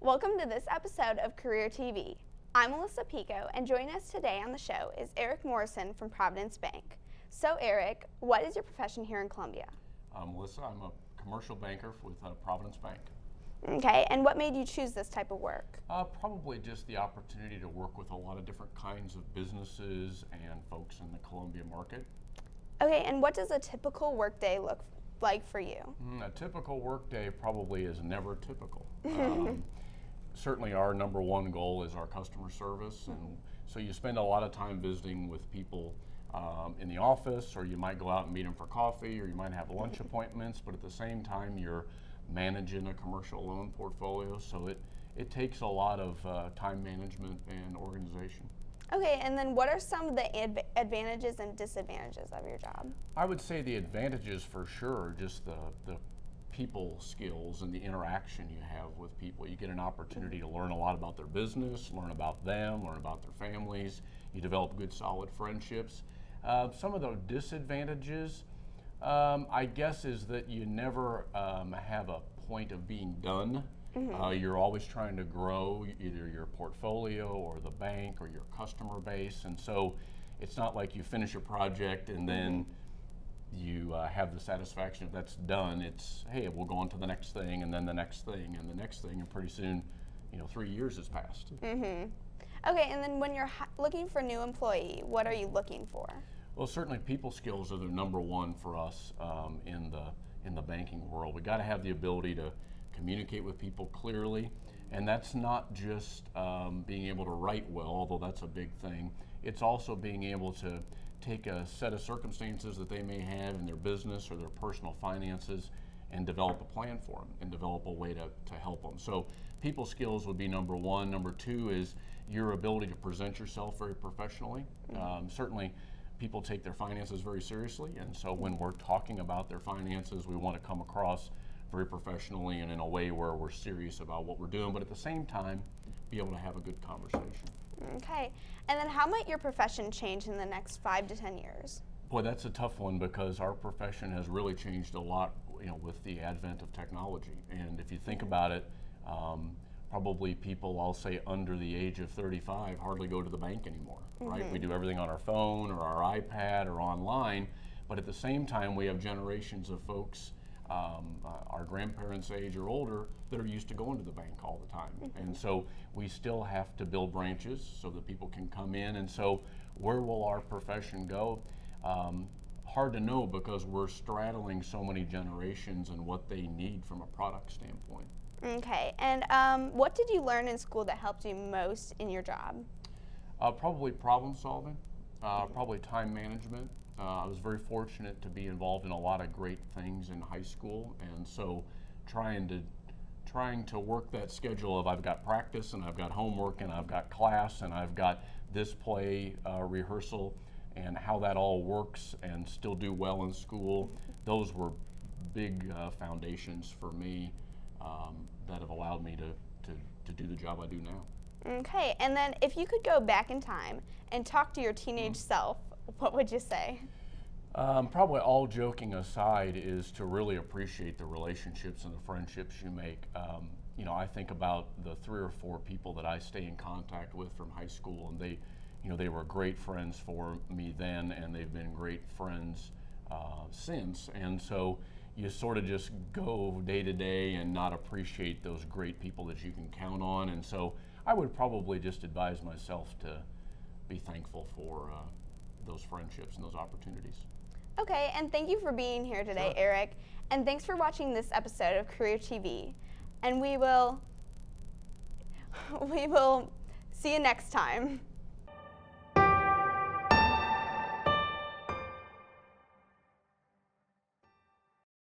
Welcome to this episode of Career TV. I'm Alyssa Piecko, and joining us today on the show is Eric Morrison from Providence Bank. So Eric, what is your profession here in Columbia? Alyssa, I'm a commercial banker with Providence Bank. Okay, and what made you choose this type of work? Probably just the opportunity to work with a lot of different kinds of businesses and folks in the Columbia market. Okay, and what does a typical workday look like for you? A typical workday probably is never typical. Certainly our number one goal is our customer service, and so you spend a lot of time visiting with people in the office, or you might go out and meet them for coffee, or you might have lunch appointments, but at the same time you're managing a commercial loan portfolio, so it takes a lot of time management and organization. Okay, and then what are some of the advantages and disadvantages of your job? I would say the advantages for sure are just the people skills and the interaction you have with people. You get an opportunity to learn a lot about their business, learn about them, learn about their families. You develop good solid friendships. Some of the disadvantages, I guess, is that you never have a point of being done. You're always trying to grow either your portfolio or the bank or your customer base, and so it's not like you finish a project and then you have the satisfaction if that's done. It's, hey, we'll go on to the next thing, and then the next thing, and the next thing, and pretty soon, 3 years has passed. Okay, and then when you're looking for a new employee, what are you looking for? Well, certainly people skills are the number one for us in the banking world. We got to have the ability to communicate with people clearly, and that's not just being able to write well, although that's a big thing. It's also being able to take a set of circumstances that they may have in their business or their personal finances and develop a plan for them and develop a way to help them. So people skills would be number one. Number two is your ability to present yourself very professionally. Certainly people take their finances very seriously, and so when we're talking about their finances, we want to come across very professionally and in a way where we're serious about what we're doing, but at the same time, be able to have a good conversation. Okay, and then how might your profession change in the next 5 to 10 years? Boy, that's a tough one because our profession has really changed a lot, with the advent of technology. And if you think about it, probably people, I'll say under the age of 35, hardly go to the bank anymore, right? We do everything on our phone or our iPad or online, but at the same time, we have generations of folks our grandparents' age or older that are used to going to the bank all the time. And so we still have to build branches so that people can come in. And so where will our profession go? Hard to know because we're straddling so many generations and what they need from a product standpoint. Okay, and what did you learn in school that helped you most in your job? Probably problem solving, probably time management. I was very fortunate to be involved in a lot of great things in high school, and so trying to work that schedule of I've got practice and I've got homework and I've got class and I've got this play rehearsal and how that all works and still do well in school. Those were big foundations for me that have allowed me to do the job I do now. Okay, and then if you could go back in time and talk to your teenage self, what would you say? Probably all joking aside is to really appreciate the relationships and the friendships you make. I think about the 3 or 4 people that I stay in contact with from high school, and they were great friends for me then, and they've been great friends since. And so you sort of just go day to day and not appreciate those great people that you can count on. And so I would probably just advise myself to be thankful for those friendships and those opportunities. Okay, and thank you for being here today, Sure. Eric. And thanks for watching this episode of Career TV. And we will see you next time.